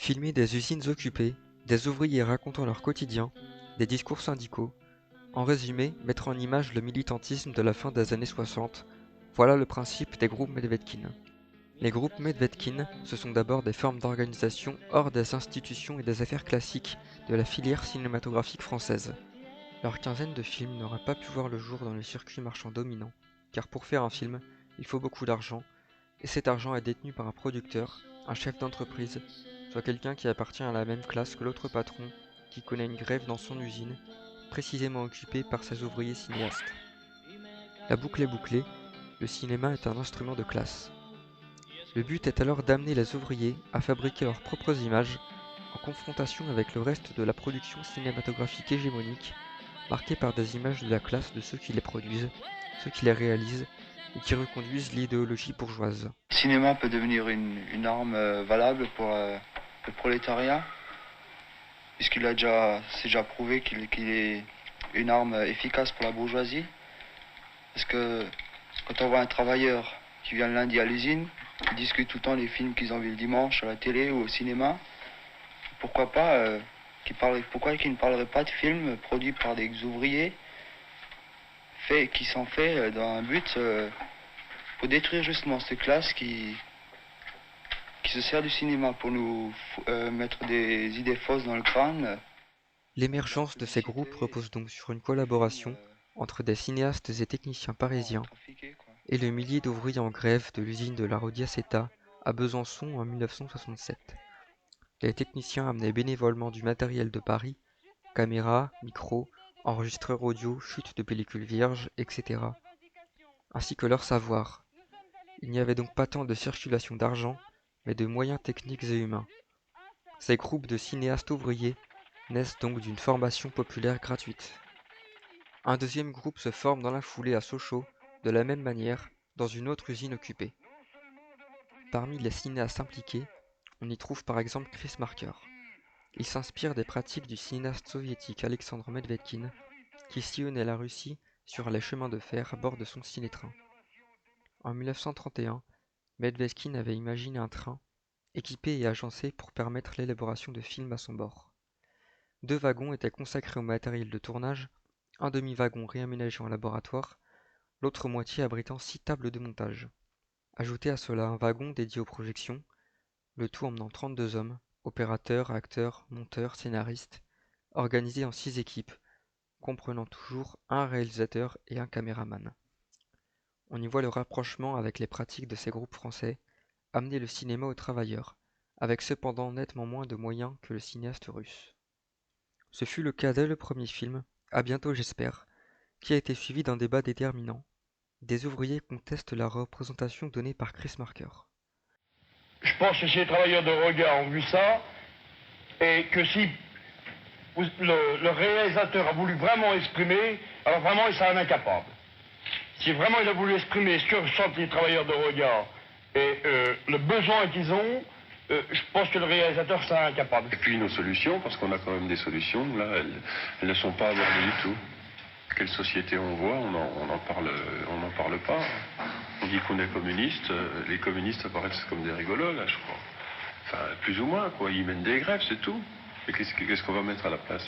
Filmer des usines occupées, des ouvriers racontant leur quotidien, des discours syndicaux, en résumé, mettre en image le militantisme de la fin des années 60, voilà le principe des groupes Medvedkin. Les groupes Medvedkin, ce sont d'abord des formes d'organisation hors des institutions et des affaires classiques de la filière cinématographique française. Leur quinzaine de films n'aura pas pu voir le jour dans le circuit marchand dominant, car pour faire un film, il faut beaucoup d'argent, et cet argent est détenu par un producteur, un chef d'entreprise, soit quelqu'un qui appartient à la même classe que l'autre patron, qui connaît une grève dans son usine, précisément occupée par ses ouvriers cinéastes. La boucle est bouclée, le cinéma est un instrument de classe. Le but est alors d'amener les ouvriers à fabriquer leurs propres images, en confrontation avec le reste de la production cinématographique hégémonique, marquée par des images de la classe de ceux qui les produisent, ceux qui les réalisent, et qui reconduisent l'idéologie bourgeoise. Le cinéma peut devenir une arme valable pour le prolétariat, puisqu'il a déjà, c'est déjà prouvé qu'il est une arme efficace pour la bourgeoisie. Parce que quand on voit un travailleur qui vient le lundi à l'usine, qui discute tout le temps les films qu'ils ont vus le dimanche à la télé ou au cinéma, pourquoi pas pourquoi qu'il ne parlerait pas de films produits par des ouvriers qui sont faits dans un but pour détruire justement cette classe qui se sert du cinéma pour nous mettre des idées fausses dans le crâne. L'émergence de ces groupes repose donc sur une collaboration entre des cinéastes et techniciens parisiens Trafiquer, quoi. et le millier d'ouvriers en grève de l'usine de la Rodiaceta à Besançon en 1967. Les techniciens amenaient bénévolement du matériel de Paris, caméras, micros, enregistreurs audio, chutes de pellicules vierges, etc., ainsi que leur savoir. Il n'y avait donc pas tant de circulation d'argent, mais de moyens techniques et humains. Ces groupes de cinéastes ouvriers naissent donc d'une formation populaire gratuite. Un deuxième groupe se forme dans la foulée à Sochaux, de la même manière, dans une autre usine occupée. Parmi les cinéastes impliqués, on y trouve par exemple Chris Marker. Il s'inspire des pratiques du cinéaste soviétique Alexandre Medvedkin, qui sillonnait la Russie sur les chemins de fer à bord de son ciné-train. En 1931, Medvedkin avait imaginé un train, équipé et agencé pour permettre l'élaboration de films à son bord. 2 wagons étaient consacrés au matériel de tournage, un demi-wagon réaménagé en laboratoire, l'autre moitié abritant 6 tables de montage. Ajoutez à cela un wagon dédié aux projections, le tout emmenant 32 hommes, opérateurs, acteurs, monteurs, scénaristes, organisés en 6 équipes, comprenant toujours un réalisateur et un caméraman. On y voit le rapprochement avec les pratiques de ces groupes français, amener le cinéma aux travailleurs, avec cependant nettement moins de moyens que le cinéaste russe. Ce fut le cas dès le premier film, À bientôt j'espère, qui a été suivi d'un débat déterminant. Des ouvriers contestent la représentation donnée par Chris Marker. Je pense que si les travailleurs de regard ont vu ça, et que si le réalisateur a voulu vraiment exprimer, alors vraiment il s'en est incapable. Si vraiment il a voulu exprimer ce que ressentent les travailleurs de regard et le besoin qu'ils ont, je pense que le réalisateur s'en est incapable. Et puis nos solutions, parce qu'on a quand même des solutions, là, elles ne sont pas abordées du tout. Quelle société on voit, on n'en parle pas. On dit qu'on est communiste, les communistes apparaissent comme des rigolos, là, je crois. Enfin, plus ou moins, quoi. Ils mènent des grèves, c'est tout. Et qu'est-ce qu'on va mettre à la place?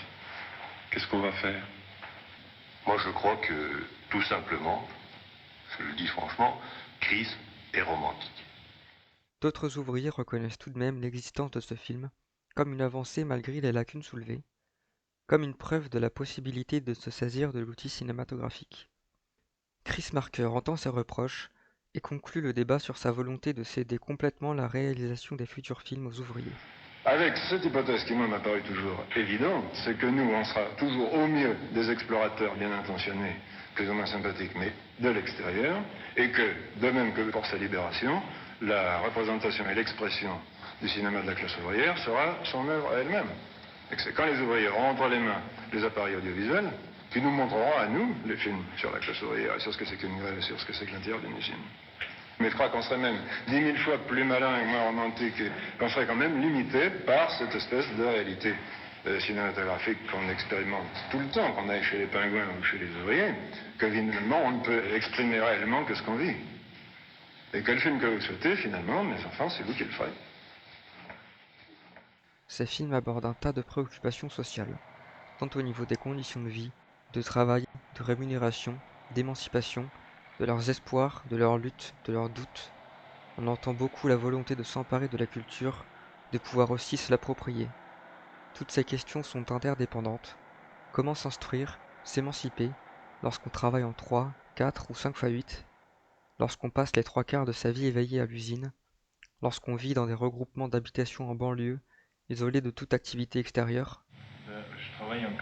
Qu'est-ce qu'on va faire? Moi, je crois que, tout simplement, je le dis franchement, Chris est romantique. D'autres ouvriers reconnaissent tout de même l'existence de ce film comme une avancée malgré les lacunes soulevées, comme une preuve de la possibilité de se saisir de l'outil cinématographique. Chris Marker entend ces reproches et conclut le débat sur sa volonté de céder complètement la réalisation des futurs films aux ouvriers. Avec cette hypothèse qui, moi, m'a paru toujours évidente, c'est que nous, on sera toujours au mieux des explorateurs bien intentionnés, plus ou moins sympathiques, mais de l'extérieur, et que, de même que pour sa libération, la représentation et l'expression du cinéma de la classe ouvrière sera son œuvre à elle-même. Et que c'est quand les ouvriers auront entre les mains les appareils audiovisuels qui nous montreront à nous les films sur la classe ouvrière, et sur ce que c'est qu'une grève, et sur ce que c'est que l'intérieur d'une usine. Mais je crois qu'on serait même 10 000 fois plus malin et moins romantique, et qu'on serait quand même limité par cette espèce de réalité cinématographique qu'on expérimente tout le temps, qu'on aille chez les pingouins ou chez les ouvriers, que finalement on ne peut exprimer réellement que ce qu'on vit. Et quel film que vous souhaitez, finalement, mes enfants, c'est vous qui le ferez. ces films abordent un tas de préoccupations sociales, tant au niveau des conditions de vie, de travail, de rémunération, d'émancipation, de leurs espoirs, de leurs luttes, de leurs doutes. On entend beaucoup la volonté de s'emparer de la culture, de pouvoir aussi se l'approprier. Toutes ces questions sont interdépendantes. Comment s'instruire, s'émanciper, lorsqu'on travaille en 3, 4 ou 5 fois 8, lorsqu'on passe les 3 quarts de sa vie éveillé à l'usine, lorsqu'on vit dans des regroupements d'habitations en banlieue, isolés de toute activité extérieure? Je travaille en 4-8,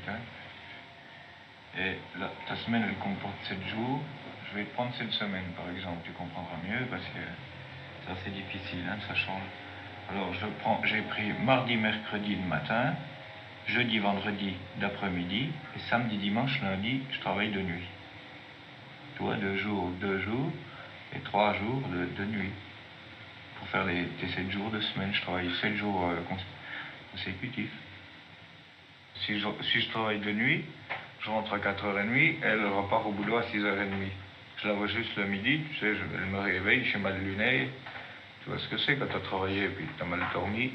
hein. Et ta semaine, elle comporte 7 jours. Je vais te prendre cette semaine, par exemple. Tu comprendras mieux parce que c'est assez difficile, hein, ça change. Alors, j'ai pris mardi, mercredi le matin, jeudi, vendredi d'après-midi, et samedi, dimanche, lundi, je travaille de nuit. Tu vois, 2 jours, et 3 jours de nuit. Pour faire les 7 jours de semaine, je travaille 7 jours consécutifs. Si je travaille de nuit, je rentre à 4h30, elle repart au boulot à 6h30. Je la vois juste le midi, tu sais, elle me réveille, j'ai mal luné. Tu vois ce que c'est quand tu as travaillé et puis tu as mal dormi.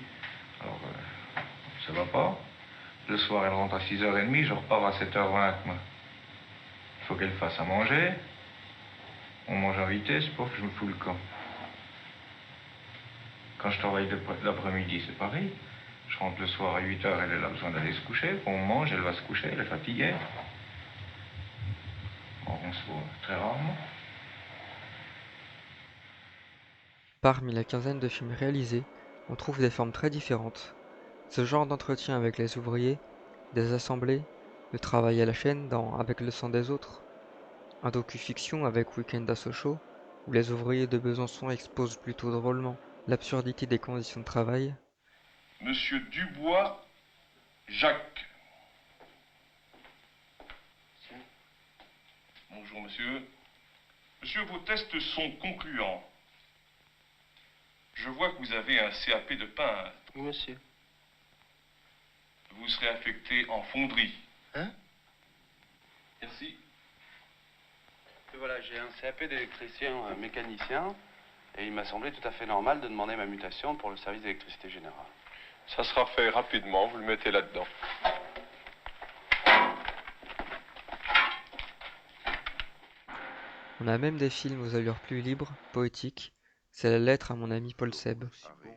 Alors, ça va pas. Le soir, elle rentre à 6h30, je repars à 7h20, moi. Il faut qu'elle fasse à manger. On mange en vitesse, pour que je me fous le camp. Quand je travaille l'après-midi, c'est pareil. Je rentre le soir à 8h, elle a besoin d'aller se coucher. On mange, elle va se coucher, elle est fatiguée. On se voit très rarement. Parmi la quinzaine de films réalisés, on trouve des formes très différentes. Ce genre d'entretien avec les ouvriers, des assemblées, le travail à la chaîne dans Avec le sang des autres, un docu-fiction avec Week-end à Sochaux, où les ouvriers de Besançon exposent plutôt drôlement l'absurdité des conditions de travail. Monsieur Dubois, Jacques. Bonjour, monsieur. Monsieur, vos tests sont concluants. Je vois que vous avez un CAP de peintre. Oui, monsieur. Vous serez affecté en fonderie. Hein? Merci. Et voilà, j'ai un CAP d'électricien mécanicien, et il m'a semblé tout à fait normal de demander ma mutation pour le service d'électricité générale. Ça sera fait rapidement, vous le mettez là-dedans. On a même des films aux allures plus libres, poétiques. C'est La lettre à mon ami Paul Seb,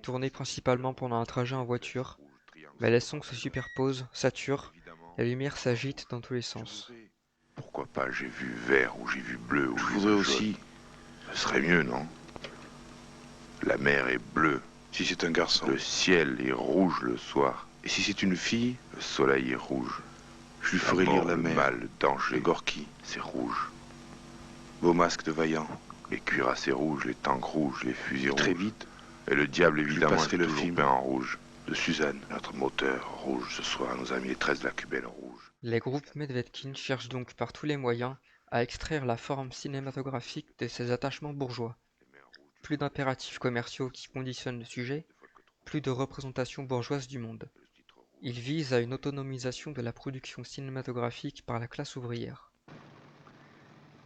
tourné principalement pendant un trajet en voiture, mais les sons se superposent, saturent, la lumière s'agite dans tous les sens. Pourquoi pas, j'ai vu vert ou j'ai vu bleu ou je voudrais aussi. Ce serait mieux, non? La mer est bleue. Si c'est un garçon. Le ciel est rouge le soir. Et si c'est une fille? Le soleil est rouge. Je lui ferai lire la mer. Le mal, le danger. Le Gorky, c'est rouge. Beau masque de vaillant. Les cuirassés rouges, les tanks rouges, les fusils rouges. Très vite. Et le diable, évidemment, est le film peint en rouge. De Suzanne, notre moteur rouge ce soir, nos amis les 13 de la cubaine rouge. Les groupes Medvedkin cherchent donc par tous les moyens à extraire la forme cinématographique de ces attachements bourgeois. Plus d'impératifs commerciaux qui conditionnent le sujet, plus de représentation bourgeoise du monde. Ils visent à une autonomisation de la production cinématographique par la classe ouvrière.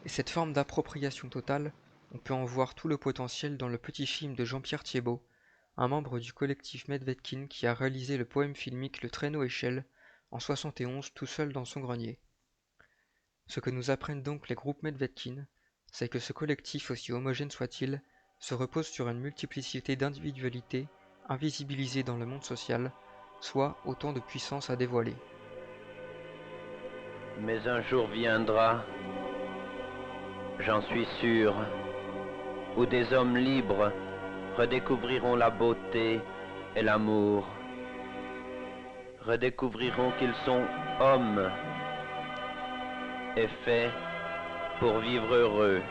Et cette forme d'appropriation totale, on peut en voir tout le potentiel dans le petit film de Jean-Pierre Thiébaut, un membre du collectif Medvedkin qui a réalisé le poème filmique Le Traîneau Échelle en 71 tout seul dans son grenier. Ce que nous apprennent donc les groupes Medvedkin, c'est que ce collectif, aussi homogène soit-il, se repose sur une multiplicité d'individualités invisibilisées dans le monde social, soit autant de puissance à dévoiler. Mais un jour viendra, j'en suis sûr, où des hommes libres redécouvriront la beauté et l'amour, redécouvriront qu'ils sont hommes et faits pour vivre heureux.